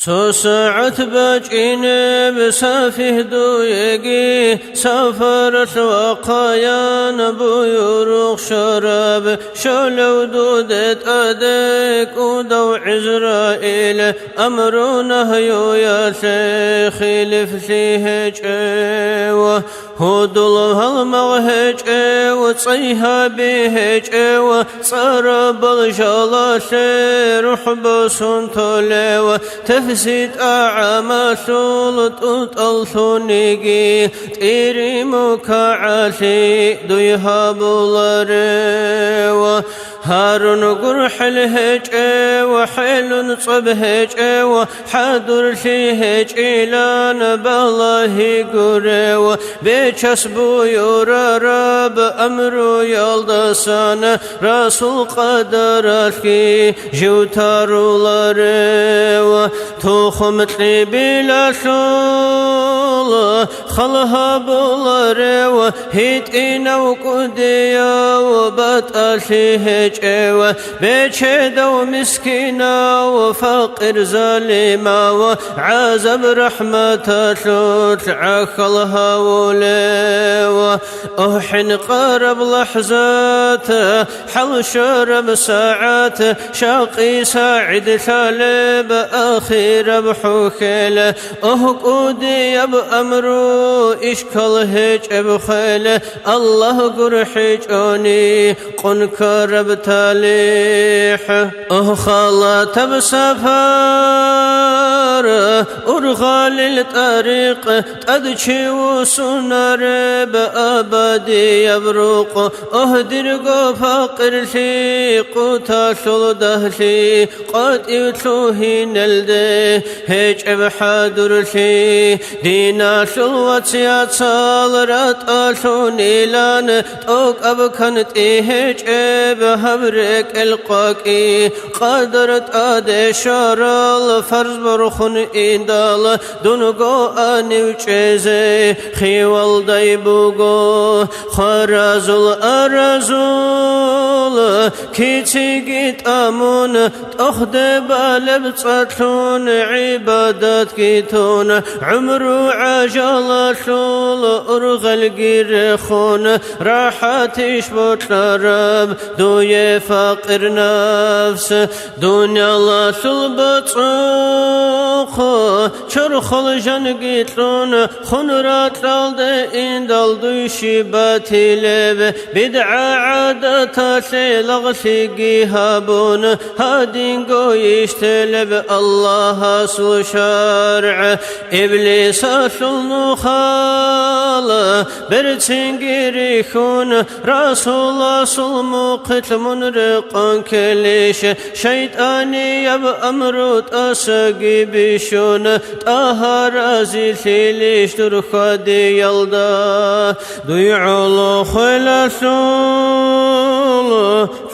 ساعة باجين بسافه دويقي سافرت وقايان بيروخ شراب شلو دودت أديك ودو عزرائيل أمر نهيو يا شيخي لفسيه جيوه هدوله المغهج وصيها بهج وصرب الجلاش روح بسون تولي تفسد أعمى سلطة الثنيقي تيري مكعاسي دويها بولاري هارون قرح الهج وحيل صبهج وحاضر فيهج إلان بالله قري بيشسبو يورا رب أمرو يلدسان رسول قدرتكي جوتارو لاري توخمتلي بلا شول خلها بولاري وهيت إنا وقديا وبتأشيهج بيشهد ومسكينة وفقر ظالمة وعذب رحمة شوتع خلها ولي أحن قرب لحظات حل شرب ساعات شاقي ساعد شالب أخير بحوخيل قودي بأمرو إشكال هيج بخيل الله قرحيجوني قن كرب تاليح خلات بسفر أرغال الطريق تدشي وسنر بأبدي يبرق أهدر فقر في قتاشل دهشي قد يتلوهي نلده هيج بحادر شي دينا شلوات يتصال رات أشون إلان توك أبكنت إيهج بهبرك القاكي قدرت آدي شارل فرز برخن إندال دونغو آني وچيزي خيوال دايبوغو خرازل أرازل كيتي جيت آمون تأخد بالب تطلون عبادات كيتون عمرو عجل شول أرغل جيرخون راحتش بطلرب دوي فقر نفس دنيا لا شلبطوخ شرخل جن جيتلون خنرات رالد إندال دوشي باتي لب بدعا عادة لغسي جيهابون هادين قويشتلب الله سو شرع إبليس شلنخال برتنجري خون رسول صلم قتل منرقان كليش شيطاني يب أمرت أسقي بشون طهر أزيل ليش درخدي يلدا ضيعوا خلصول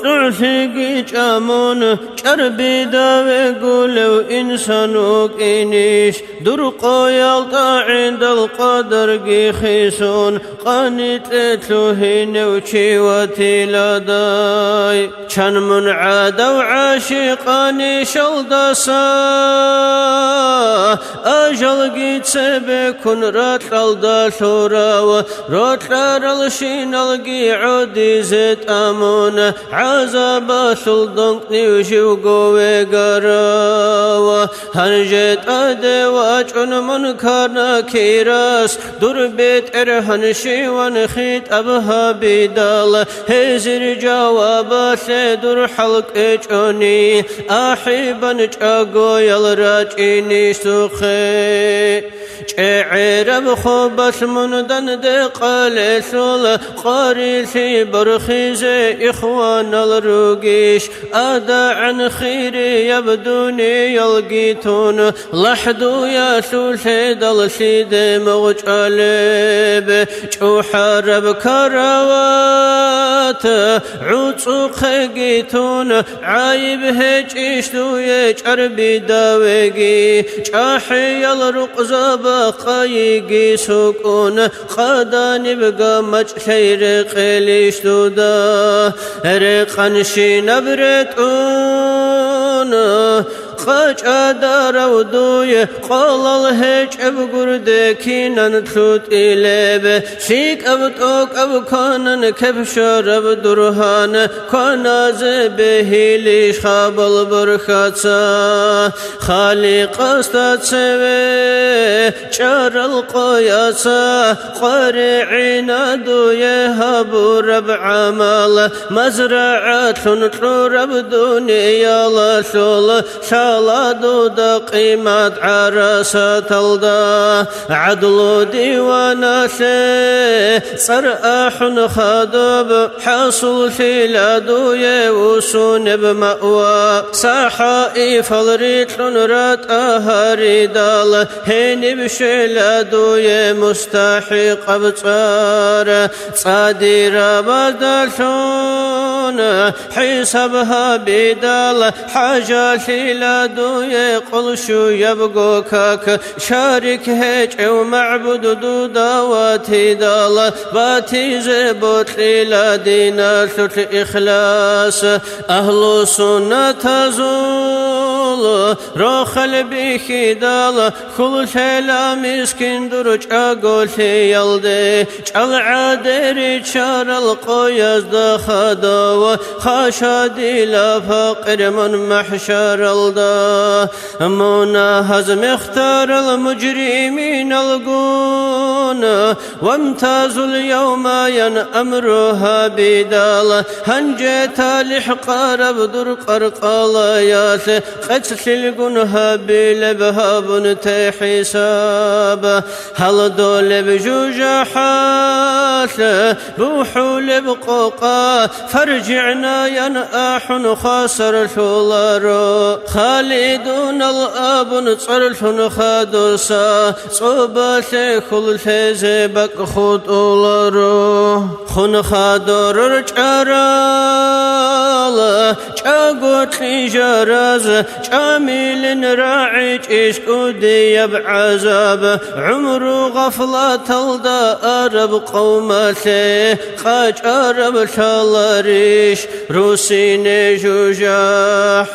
شعشقي جامون شربي داوي قولو إنسانوك إنيش درقو يلطا عند القدر خيسون قانت اتلوهين وشي وتيلاداي كان من عاد وعاشقاني شلدسا أجل قيت سبكن راتل دا شورا وراتل الشين القي عودي زيت أمون عذاب شلدنقني وشوقو وقراوا هنجت أدي واجعن منكرنا كيراس دربت إرهن شيوان خيت أبها بدال هزر جواب سيدر حلق إجوني أحيبا جاقو يلراجيني سخي شعر بخبس من دند قلسل قارسي برخيزي إخوان الرقيش أدا عن خيري يبدوني يلقيتون لحدو يا سوسيد السيد مغجالب شو حرب كروات عوصو خيقيتون عايب هج إشتو يجعر بداويقي شاحي الرقزب خيقي سكون خداني بقى مجحير قليش دودا رقن شي نبرتون قاج أدار ودوي قال الهج أبقردكين تلوت إليب شيك أبتوك أبكان كبشر أبدرهان كان زبه ليش خاب البرخات خالق استاد سوي شار القياسة قارعين دوي هابو رب عمال مزرعة رب دنيا لشول شالا دودا قيمة عرسة تلدا عدل ديوانا شي صرأح خادب حصل في لادو يوسون بمأوى ساحائف الريت رات أهاري دال هيني بشلادو مستحق بصار صادر بدلشون حسابها بدال حاجة لادو يقول شو يبقوكك شارك هيج ومعبد دودواتي دال باتي زبوت لدينا شت إخلاص أهل سنة تزول روخل بيخي دال كل شيلا مسكين درج أقول يلدي جل عادري شار القياس دخدو خاشدي لا فقر من محشر الدا مناهز مختار المجرمين القون وامتازوا اليوم ين أمرها بدال هنجت لحقار بدر قرقالايات قتل القنها بلبها بنت حساب هل دول بجوجحات بوحول بقوقا فرجعنا ينأح خاسر شولارو خالدون الأب نصرف خادوسا صوبا شيخ الحزبك خود أولارو خن خادر رجعرال جاقوت لجراز جامل راعج إشكودي يبعذاب عمرو غفلة تلدا أرب قومته خاج أرب شالريش روسين جوجاح